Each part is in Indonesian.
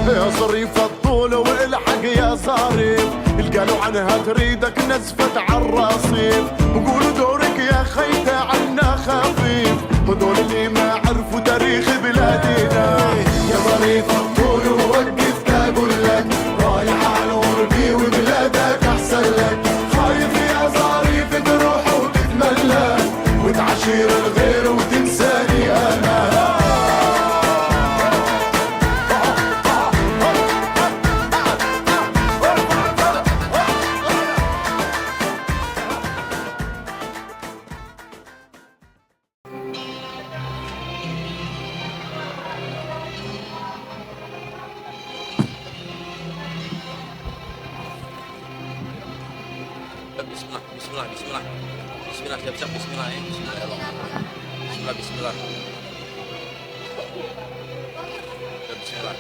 يا ظريف الطول والحق يا ظريف، القالوا عنها تريدك نزفت عالرصيف، وقولوا دورك يا خيتة عنا خفيف، هدول اللي ما عرفوا تاريخ بلادنا. يا ظريف الطول ووقفت اقول لك، رايح على غربي وبلادك احسن لك، خايف يا ظريف تروح وتتملك وتعشير الغير وتنساني انا. Bismillah, siap-siap, bismillah ya, bismillahirrahmanirrahim. Bismillah. Bismillah.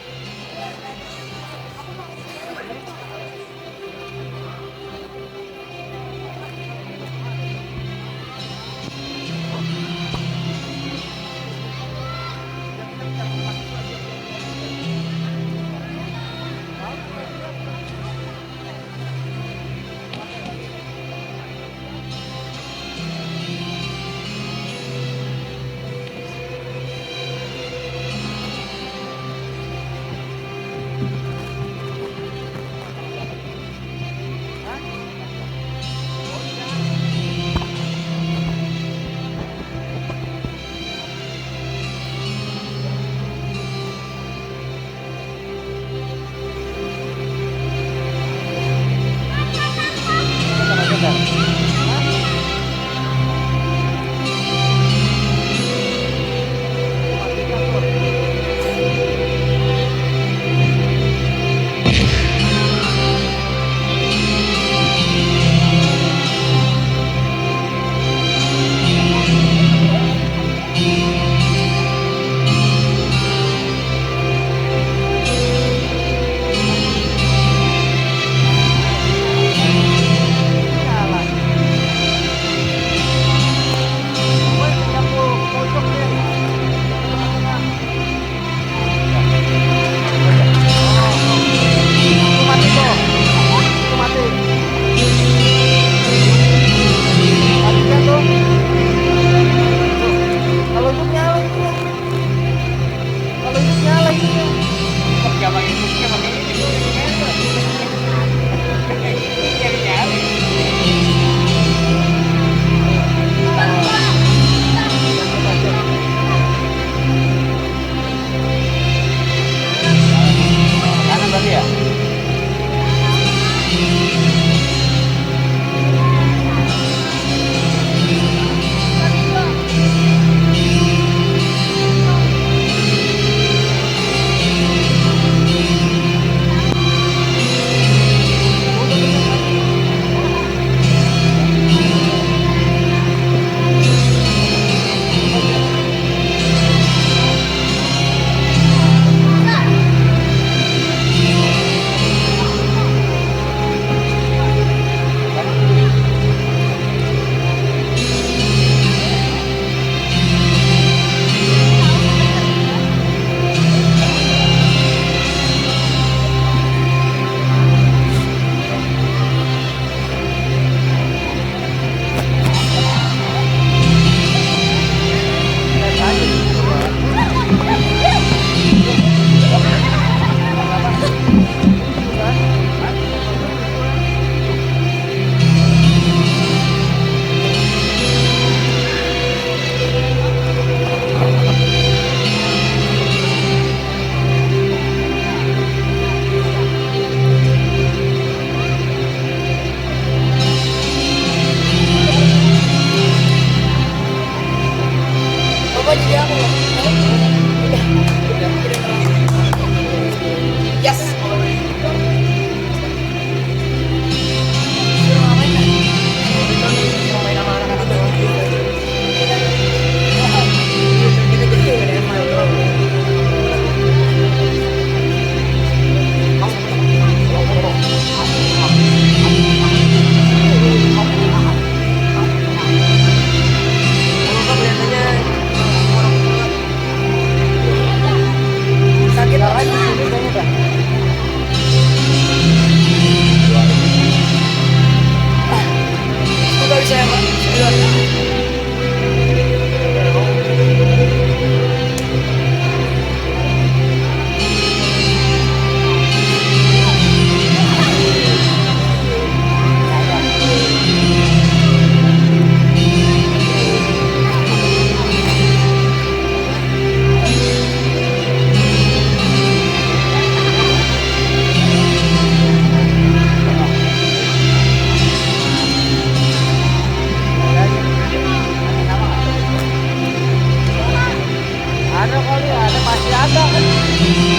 ada kan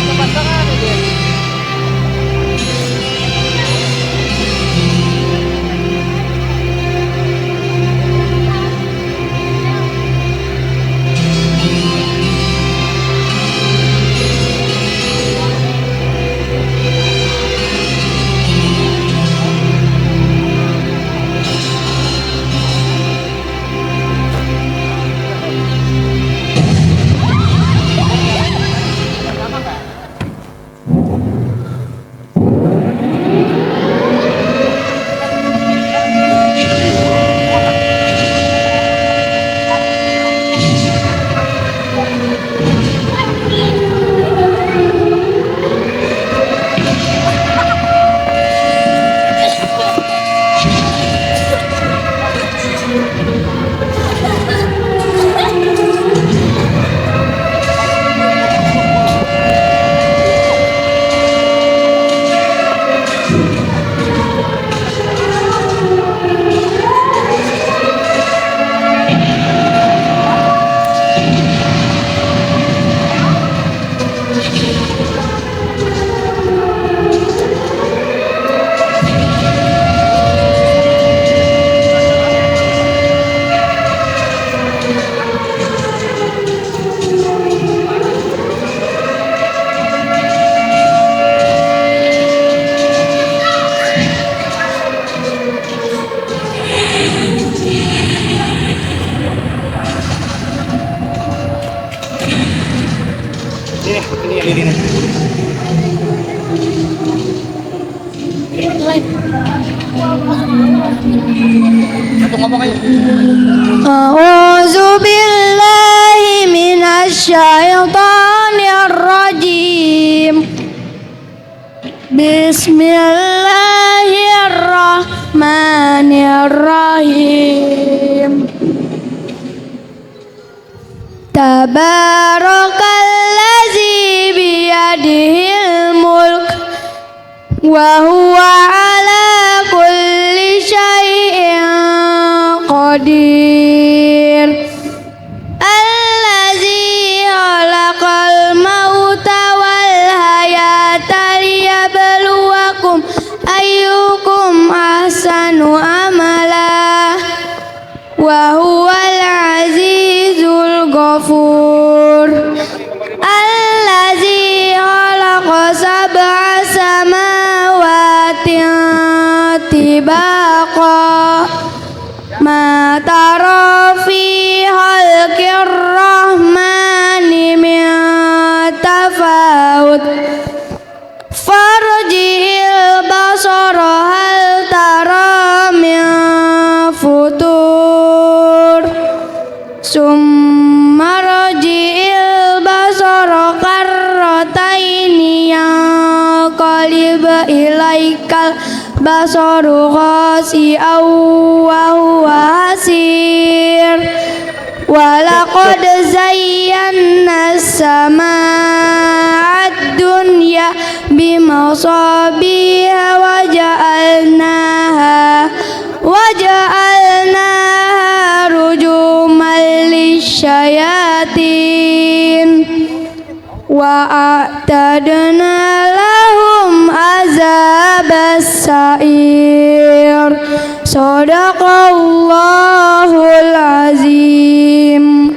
tempat tengah nih dia. A'udzu billahi minasyaitonir rajim. Bismillahirrahmanirrahim. Tabarakalladzi biyadihil mulk wa huwa ala kulli syai'in qadir. Allazi khalaqal mauta wal hayata liyabluwakum ayyukum ahsanu amala wa huwal azizul ghafur. Allazi khalaqa sab'a samawatin tibaqa ma tara fi khalqir rahmani min tafawut farjihil basara hal tara min futur summa rajihil basara karrataini yanqalib ilaikal basaru khasi'aw wa huwa hasir. Walaqad zayyana as-samaa'a ad-dunya bimasabiha wa ja'alnaha rujuman lisyayatin wa a'tadna lahum azabas sa'ir. Shadaqallahul azim.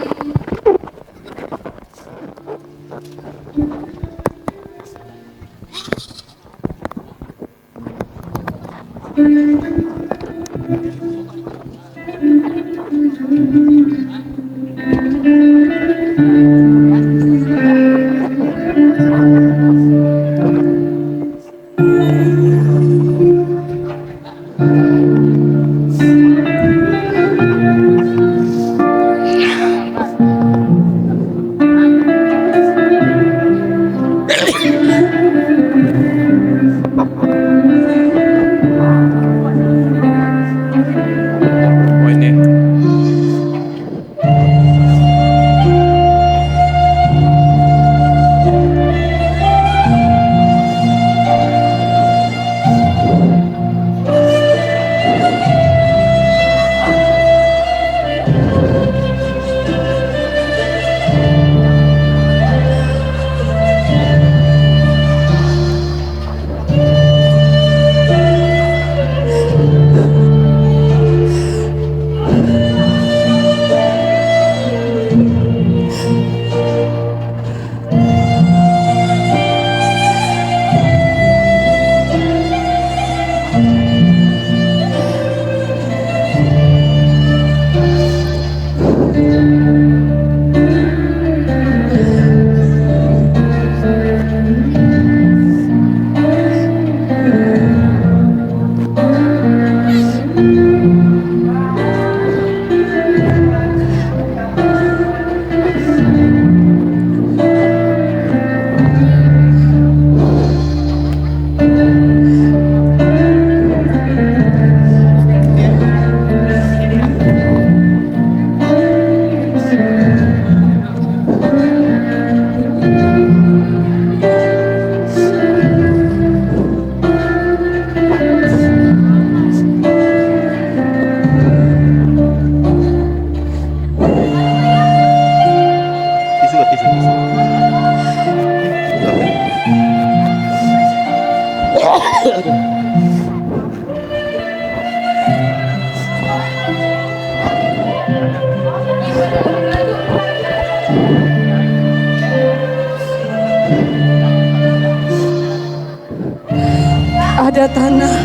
Ada tanah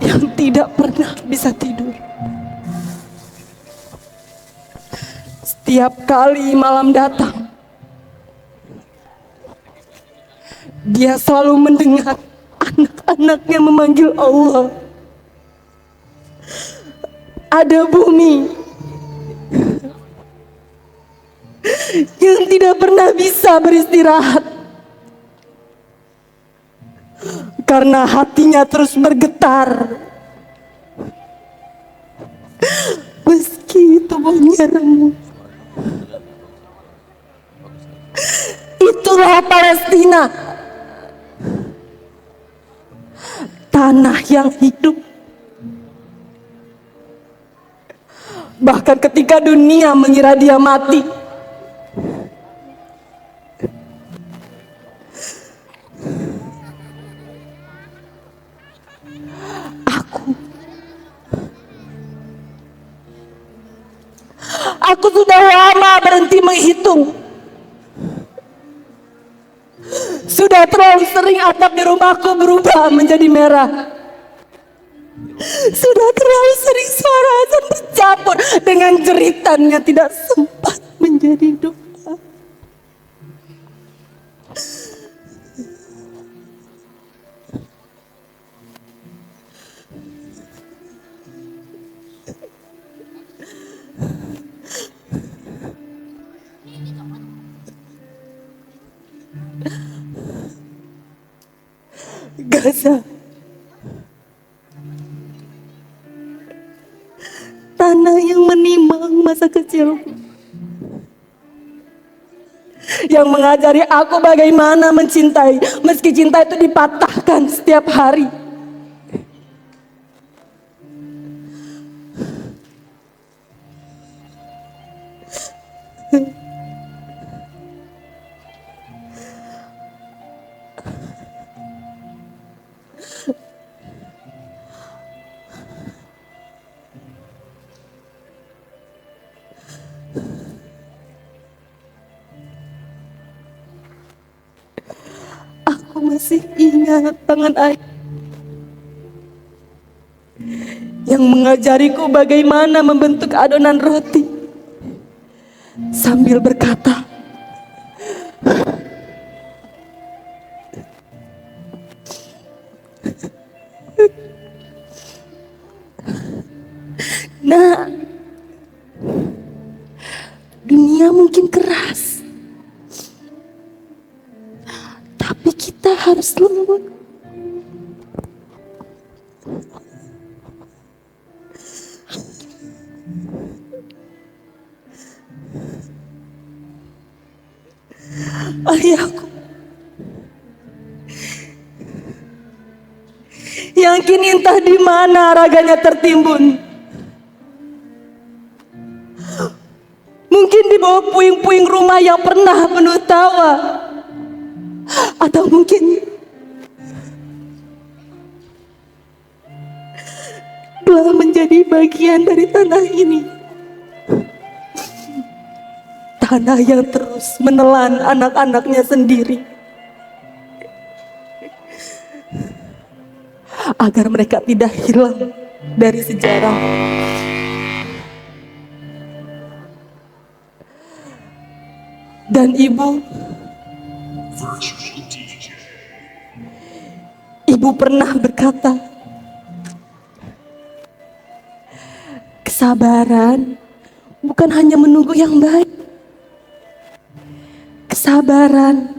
yang tidak pernah bisa tidur. Setiap kali malam datang, dia selalu mendengar anak-anaknya memanggil Allah. Ada bumi yang tidak pernah bisa beristirahat karena hatinya terus bergetar meski tubuhnya remuk. Itulah Palestina, tanah yang hidup. Bahkan ketika dunia mengira dia mati, aku sudah lama berhenti menghitung. Sudah terlalu sering atap di rumahku berubah menjadi merah. Sudah terlalu sering suara azan bercampur dengan jeritan yang tidak sempat menjadi doa. Gaza, tanah yang menimang masa kecilku, yang mengajari aku bagaimana mencintai meski cinta itu dipatahkan setiap hari. Aku masih ingat tangan ayah yang mengajariku bagaimana membentuk adonan roti sambil berkata, "Nah, dunia mungkin keras, tapi kita harus lembut. Ayahku yang kini entah di mana raganya tertimbun, mungkin di bawah puing-puing rumah yang pernah penuh tawa, atau mungkin telah menjadi bagian dari tanah ini, tanah yang terus menelan anak-anaknya sendiri agar mereka tidak hilang dari sejarah. Dan ibu pernah berkata, kesabaran bukan hanya menunggu yang baik. Kesabaran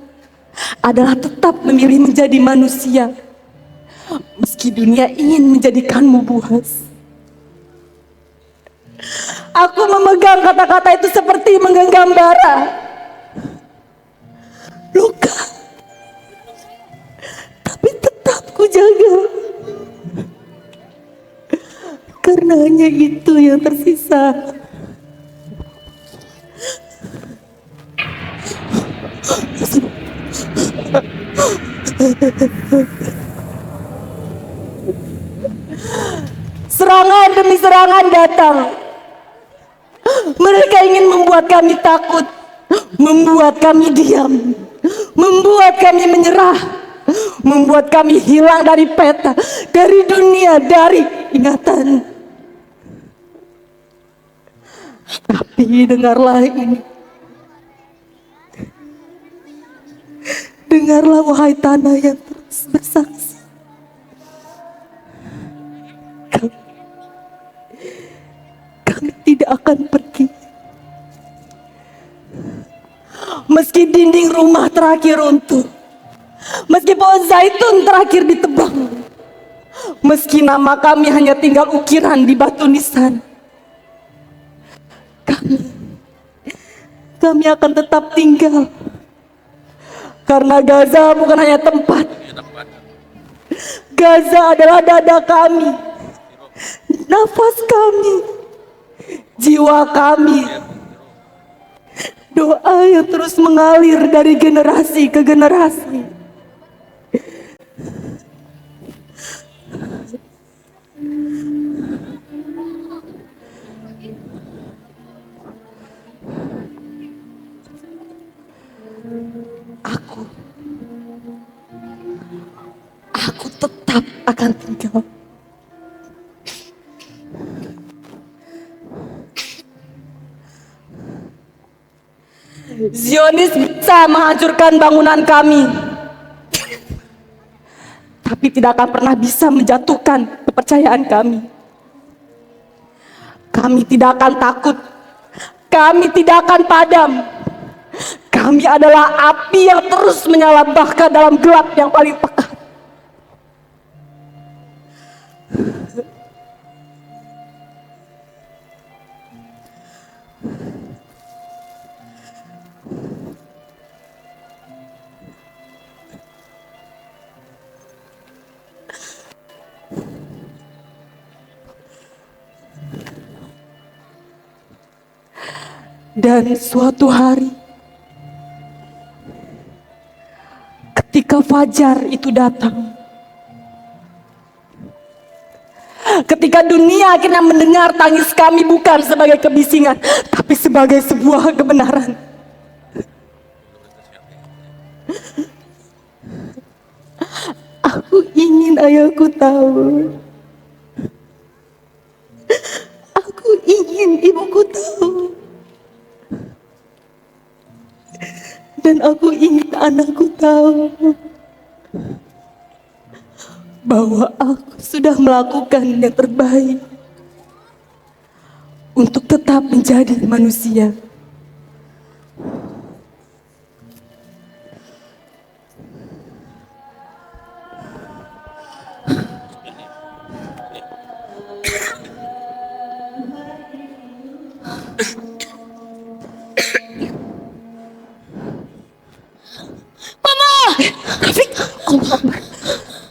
adalah tetap memilih menjadi manusia meski dunia ingin menjadikanmu buas. Aku memegang kata-kata itu seperti menggenggam bara, luka, tapi tetap ku jaga, karena hanya itu yang tersisa Serangan demi serangan datang. Mereka ingin membuat kami takut, membuat kami diam, membuat kami menyerah, membuat kami hilang dari peta, dari dunia, dari ingatan. Tapi dengarlah ini. Dengarlah wahai tanah yang terus bersaksi. Kami tidak akan pergi. Meski dinding rumah terakhir runtuh, meski pohon zaitun terakhir ditebang, meski nama kami hanya tinggal ukiran di batu nisan, kami akan tetap tinggal. Karena Gaza bukan hanya tempat. Gaza adalah dada kami, nafas kami, jiwa kami, doa yang terus mengalir dari generasi ke generasi. Aku tetap akan tinggal. Zionis bisa menghancurkan bangunan kami, tapi tidak akan pernah bisa menjatuhkan kepercayaan kami. Kami tidak akan takut, kami tidak akan padam. Kami adalah api yang terus menyala bahkan dalam gelap yang paling pekat. Dan suatu hari, ketika fajar itu datang, ketika dunia akhirnya mendengar tangis kami bukan sebagai kebisingan, tapi sebagai sebuah kebenaran. Aku ingin ayahku tahu. Aku ingin ibuku tahu. Dan aku ingin anakku tahu bahwa aku sudah melakukan yang terbaik untuk tetap menjadi manusia.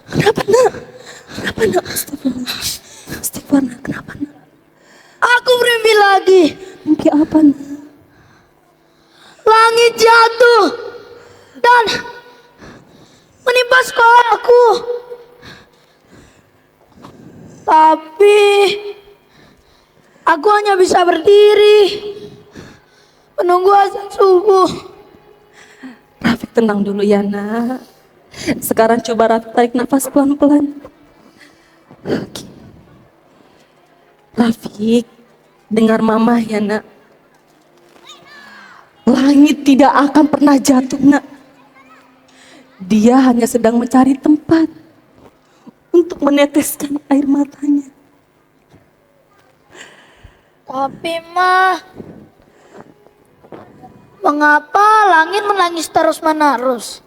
Kenapa nak? Kenapa nak? Astagfirullah nak. Kenapa nak? Aku bermimpi lagi. Mimpi apa nak? Langit jatuh dan menimpa sekolahku. Tapi aku hanya bisa berdiri menunggu azan subuh. Rafiq tenang dulu ya nak. Sekarang coba Rafiq tarik nafas pelan-pelan. Oke. Rafiq, dengar mama ya nak. Langit tidak akan pernah jatuh nak. Dia hanya sedang mencari tempat untuk meneteskan air matanya. Tapi mah, mengapa langit menangis terus-menerus?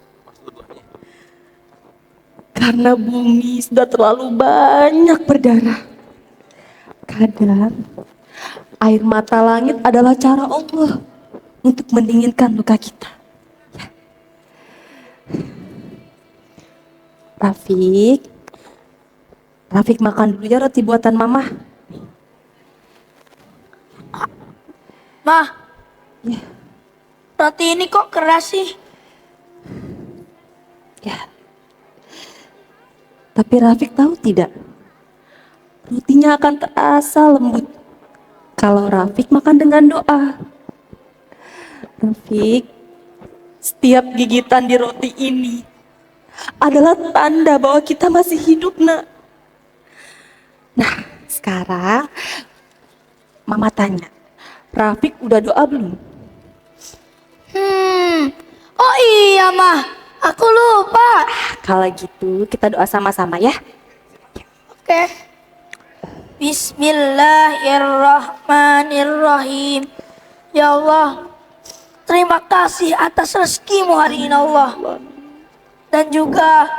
Karena bumi sudah terlalu banyak berdarah. Kadang air mata langit adalah cara Allah untuk mendinginkan luka kita. Ya. Rafiq makan dulu ya roti buatan mama. Mah, Ya, Roti ini kok keras sih? ya. Tapi Rafiq tahu tidak? Rotinya akan terasa lembut kalau Rafiq makan dengan doa. Rafiq, setiap gigitan di roti ini adalah tanda bahwa kita masih hidup, nak. Nah, sekarang Mama tanya, Rafiq udah doa belum? Oh iya mah, aku lupa. Kalau gitu kita doa sama-sama ya. Oke. Bismillahirrahmanirrahim. Ya Allah, terima kasih atas rezekimu hari ini Allah. Dan juga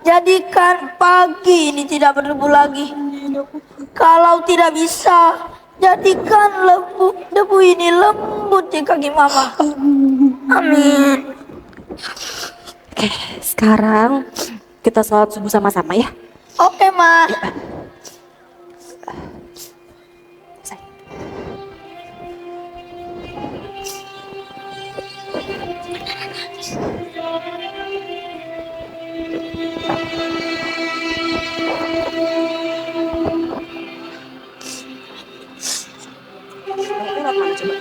jadikan pagi ini tidak berdebu lagi. Kalau tidak bisa, jadikan debu ini lembut di kaki mama. Amin. Oke, sekarang kita sholat subuh sama-sama ya. Oke ma.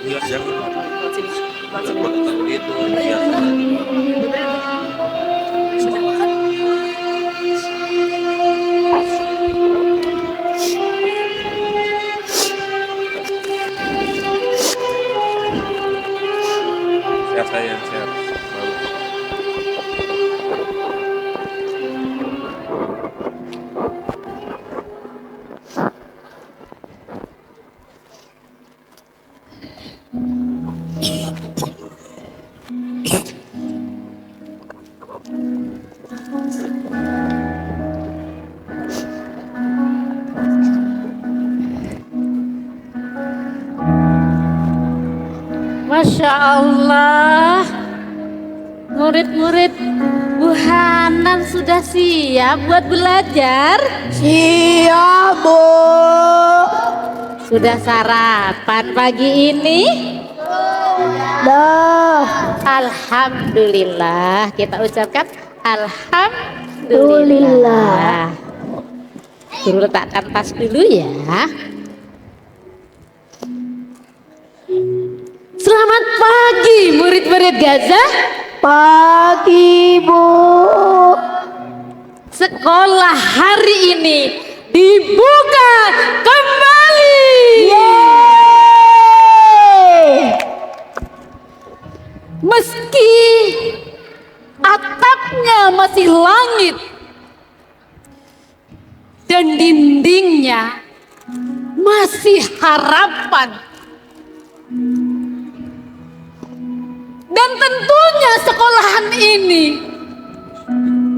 Iya, siap. Itu, iya. Siap sayang, siap. Baru. Masya Allah, murid-murid Bu Hanan sudah siap buat belajar? Siap bu. Sudah sarapan pagi ini? Dah. Alhamdulillah, kita ucapkan Alhamdulillah. Guru letakkan tas dulu ya. Selamat pagi murid-murid Gazah. Pagi bu. Sekolah hari ini dibuka kembali. Meski atapnya masih langit dan dindingnya masih harapan. Dan tentunya sekolahan ini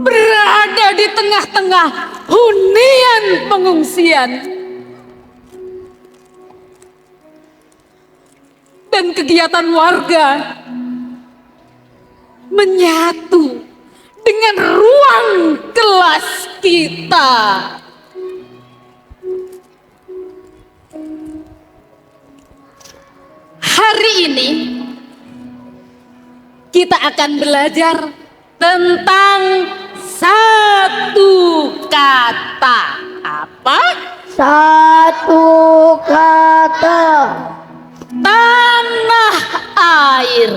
berada di tengah-tengah hunian pengungsian. Dan kegiatan warga menyatu dengan ruang kelas kita. Hari ini kita akan belajar tentang satu kata. Apa? Satu kata. Tanah air.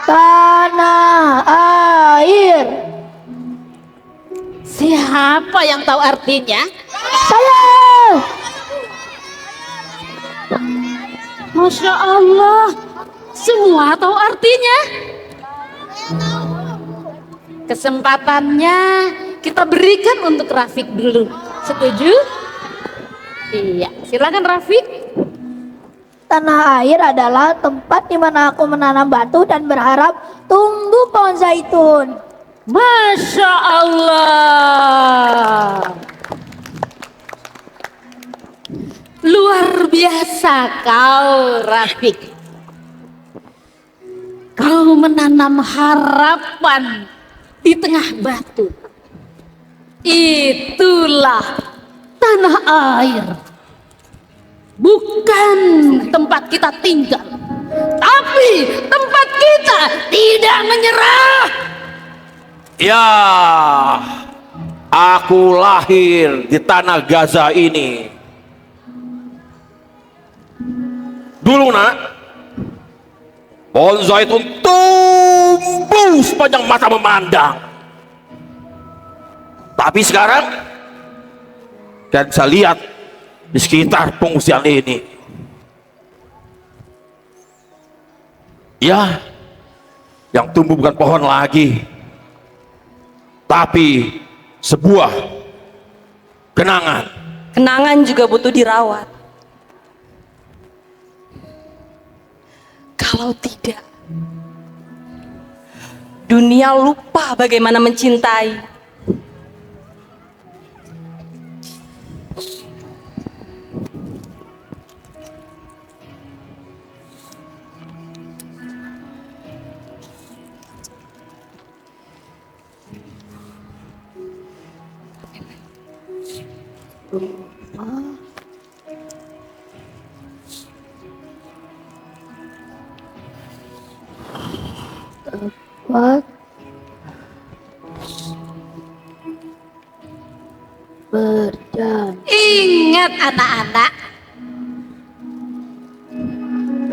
Tanah air. Siapa yang tahu artinya? Saya. Masya Allah, semua tahu artinya. Kesempatannya kita berikan untuk Rafiq dulu. Setuju? Iya, silakan Rafiq. Tanah air adalah tempat di mana aku menanam batu dan berharap tumbuh pohon zaitun. Masya Allah. Luar biasa kau Rafiq. Kau menanam harapan di tengah batu. Itulah tanah air. Bukan tempat kita tinggal, tapi tidak menyerah. Ya, aku lahir di tanah Gaza ini. Dulu nak, pohon zaitun tumbuh sepanjang mata memandang. Tapi sekarang, kalian bisa lihat di sekitar pengungsian ini. Ya, yang tumbuh bukan pohon lagi, tapi sebuah kenangan. Kenangan juga butuh dirawat. Kalau tidak, dunia lupa bagaimana mencintai. What? Berjalan. Ingat anak-anak,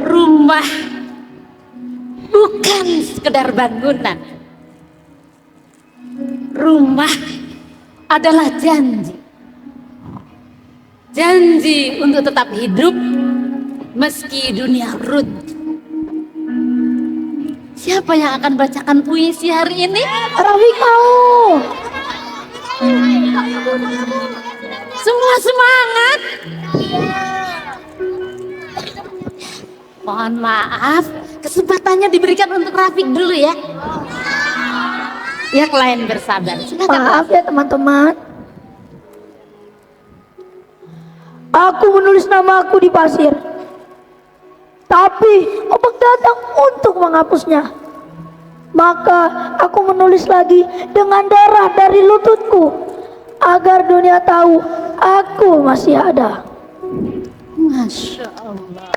rumah bukan sekedar bangunan. Rumah adalah janji. Janji untuk tetap hidup meski dunia runtuh. Siapa yang akan bacakan puisi hari ini? Rafiq mau. Semua semangat. Mohon maaf, kesempatannya diberikan untuk Rafiq dulu ya. Ya, klien bersabar. Silakan. Maaf ya teman-teman. Aku menulis nama aku di pasir. Tapi ombak datang untuk menghapusnya. Maka aku menulis lagi dengan darah dari lututku, agar dunia tahu aku masih ada. Masya Allah.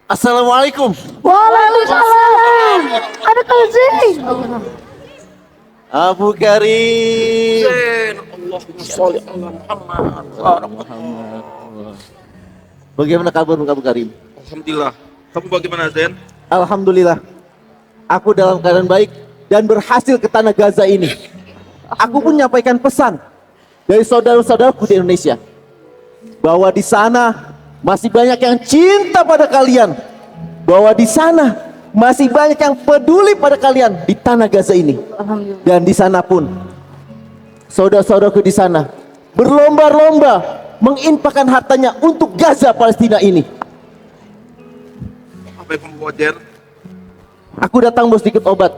Assalamualaikum. Waalaikumsalam. Ada kalzing. Abu Karim. Allahumma sholli ala Muhammad. Bagaimana kabar Abu Karim? Alhamdulillah. Kamu bagaimana, Zen? Alhamdulillah. Aku dalam keadaan baik dan berhasil ke tanah Gaza ini. Aku pun menyampaikan pesan dari saudara-saudaraku di Indonesia bahwa di sana masih banyak yang cinta pada kalian, bahwa di sana masih banyak yang peduli pada kalian di tanah Gaza ini. Dan di sana pun saudara-saudaraku di sana berlomba-lomba menginfakkan hartanya untuk Gaza Palestina ini. Apa yang kamu bawa, Zen? Aku datang bawa sedikit obat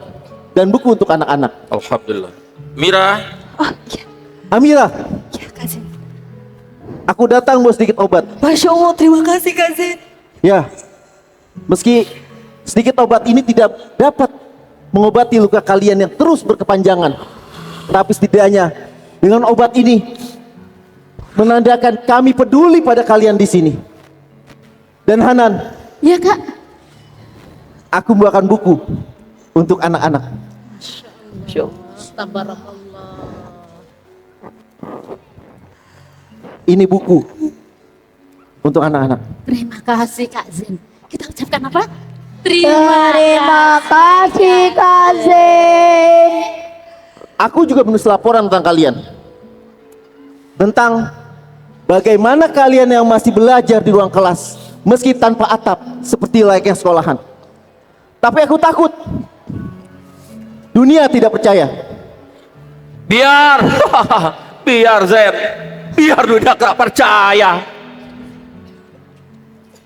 dan buku untuk anak-anak. Alhamdulillah. Mira, Oh iya, Amira, iya Kak Zen. aku datang bawa sedikit obat. Masya Allah, terima kasih Kak Zen. Ya, meski sedikit obat ini tidak dapat mengobati luka kalian yang terus berkepanjangan, tapi setidaknya dengan obat ini menandakan kami peduli pada kalian di sini. Dan Hanan, Ya Kak. aku membawakan buku untuk anak-anak. Tabarakallah. Ini buku untuk anak-anak. Terima kasih Kak Zen. Kita ucapkan apa? Terima kasih Kazim. Aku juga menulis laporan tentang kalian, tentang bagaimana kalian yang masih belajar di ruang kelas meski tanpa atap seperti layaknya sekolahan. Tapi aku takut dunia tidak percaya. biar biar Zen, biar dunia gak percaya.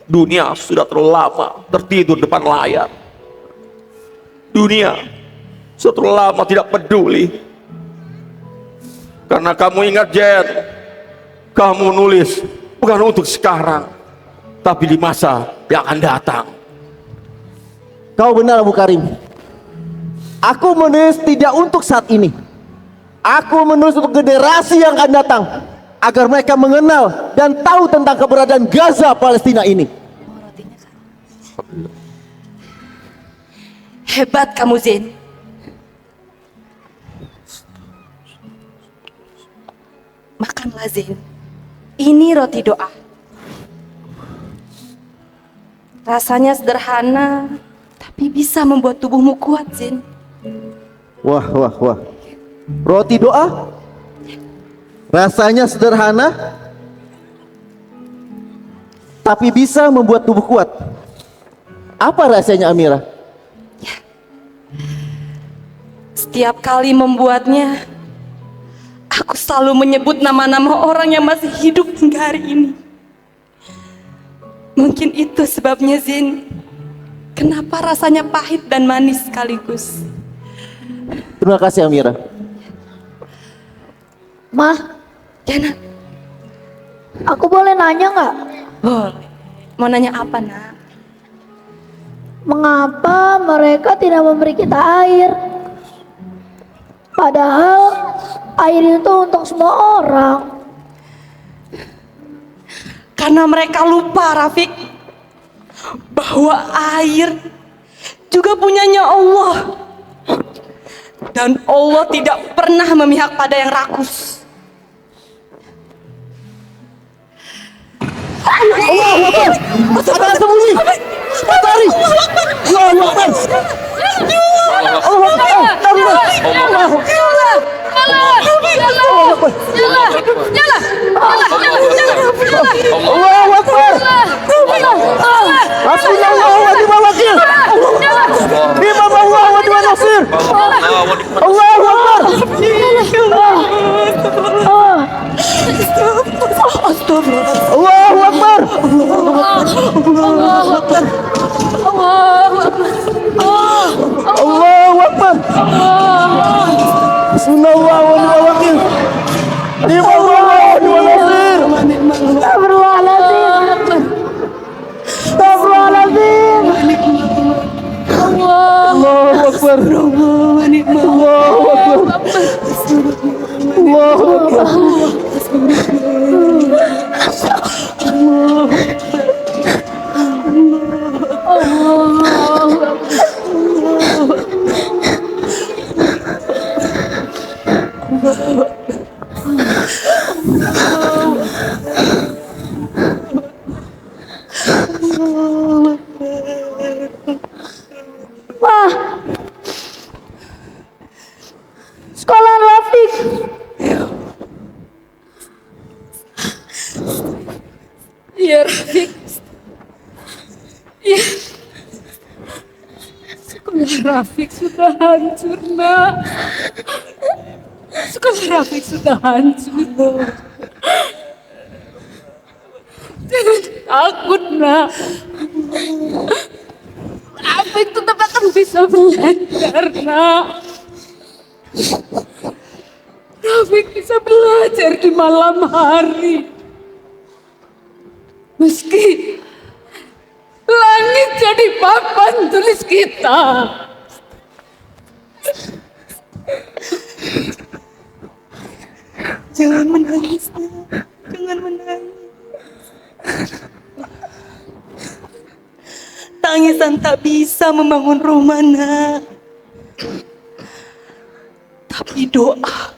Dunia sudah terlalu lama tertidur depan layar. Dunia sudah terlalu lama tidak peduli. Karena kamu ingat Jen, kamu nulis bukan untuk sekarang, tapi di masa yang akan datang. Kau benar Abu Karim. Aku menulis tidak untuk saat ini. Aku menulis untuk generasi yang akan datang, agar mereka mengenal dan tahu tentang keberadaan Gaza Palestina ini. Hebat kamu, Zain. Makanlah, Zain. Ini roti doa. Rasanya sederhana, tapi bisa membuat tubuhmu kuat, Zain. Wah. Roti doa? Rasanya sederhana, tapi bisa membuat tubuh kuat. Apa rahasianya, Amira? Setiap kali membuatnya, aku selalu menyebut nama-nama orang yang masih hidup hingga hari ini. Mungkin itu sebabnya, Zain, kenapa rasanya pahit dan manis sekaligus. Terima kasih, Amira. Ma, Jana, aku boleh nanya nggak? boleh. Mau nanya apa, Nak? Mengapa mereka tidak memberi kita air? Padahal air itu untuk semua orang. Karena mereka lupa, Rafiq, bahwa air juga punyanya Allah. Dan Allah tidak pernah memihak pada yang rakus. Allahu Akbar. Ada yang sembunyi. Matahari. Allahu Akbar. Allahu Akbar. Hasbunallahu wa ni'mal wakil. Ni'mallahu wa ni'mal nasir. Allahu Akbar. Allahu Akbar. Allahu Akbar. Hasbunallahu wa ni'mal wakil. Ni'mallahu wa ni'mal nasir. Astagfirullahaladzim. Astagfirullahaladzim. Allahu Akbar. Allahu Akbar. Allahu Akbar. Wah, sekolah Rafiq. Iya, Rafiq. Iya. Sekolah Rafiq sudah hancur, Nak. Sekolah Rafiq sudah hancur. Jangan takut, Nak. Rafiq tetap akan bisa belajar, Nak. Rafiq bisa belajar di malam hari. Meski langit jadi papan tulis kita. Jangan menangis, Nak. Jangan menangis. Tangisan tak bisa membangun rumah, Nak. Tapi doa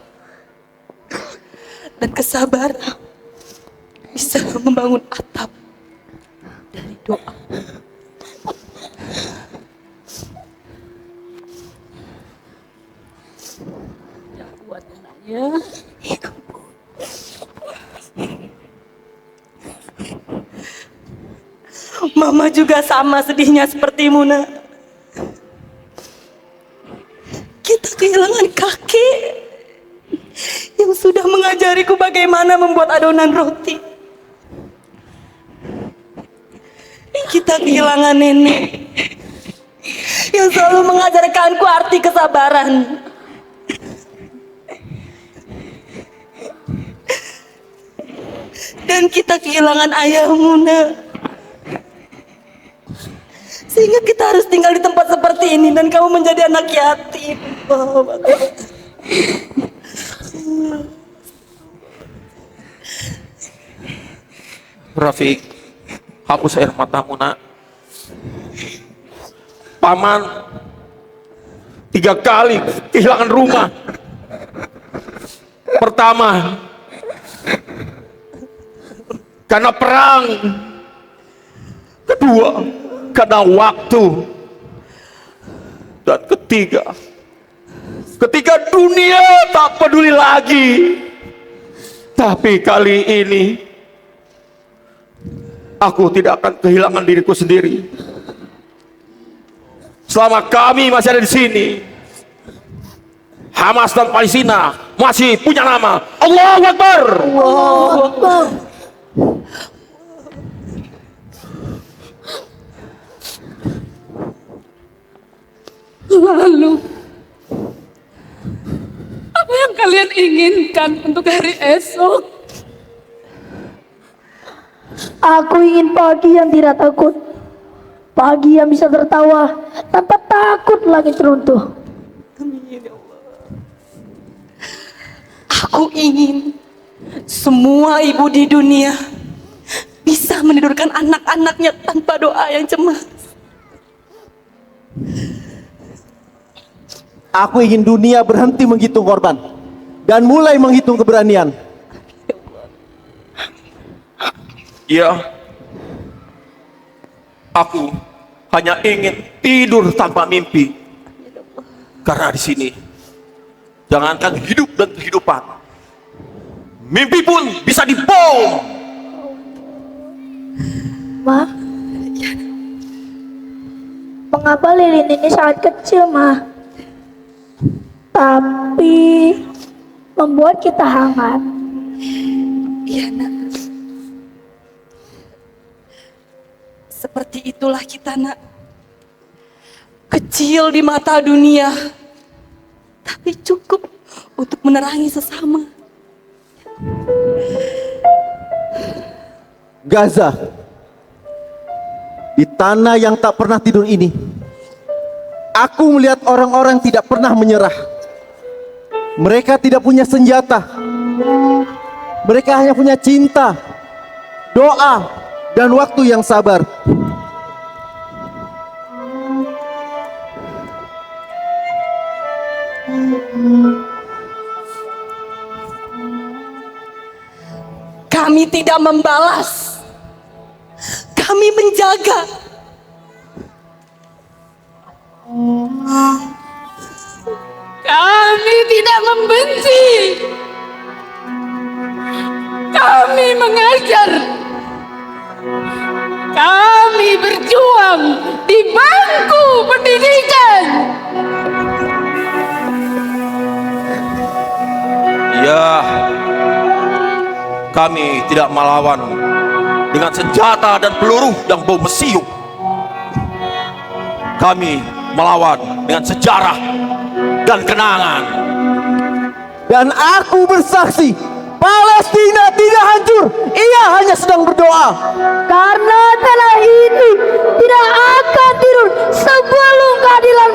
dan kesabaran bisa membangun atap dari doa. Yang kuat, anaknya. Mama juga sama sedihnya sepertimu, Nak. Kita kehilangan kakek yang sudah mengajariku bagaimana membuat adonan roti. Kita kehilangan nenek yang selalu mengajarkanku arti kesabaran. Dan kita kehilangan ayahmu, Nak. Sehingga kita harus tinggal di tempat seperti ini dan kamu menjadi anak yatim. Oh, Rafiq, hapus air matamu nak. Paman 3 kali kehilangan rumah. Pertama, karena perang. Kedua, karena waktu. Dan ketiga, ketika dunia tak peduli lagi. Tapi kali ini aku tidak akan kehilangan diriku sendiri. Selama kami masih ada di sini, Hamas dan Palestina masih punya nama. Allahu Akbar. Allahu Akbar. Lalu, apa yang kalian inginkan untuk hari esok? Aku ingin pagi yang tidak takut, pagi yang bisa tertawa tanpa takut langit runtuh. Aku ingin semua ibu di dunia bisa menidurkan anak-anaknya tanpa doa yang cemas. Aku ingin dunia berhenti menghitung korban dan mulai menghitung keberanian. Ya, aku hanya ingin tidur tanpa mimpi. Karena di sini, jangankan hidup dan kehidupan, mimpi pun bisa dibom. Ma, mengapa lilin ini sangat kecil, Ma? Tapi membuat kita hangat. Iya nak. Seperti itulah kita nak. Kecil di mata dunia, tapi cukup untuk menerangi sesama. Gaza, di tanah yang tak pernah tidur ini, aku melihat orang-orang tidak pernah menyerah. Mereka tidak punya senjata. Mereka hanya punya cinta, doa, dan waktu yang sabar. Kami tidak membalas. Kami menjaga. Kami tidak membenci. Kami mengajar. Kami berjuang di bangku pendidikan. Ya, kami tidak melawan dengan senjata dan peluru yang bau mesiuk. Kami melawan dengan sejarah dan kenangan. Dan aku bersaksi, Palestina tidak hancur. Ia hanya sedang berdoa. Karena tanah ini tidak akan tidur sebelum keadilan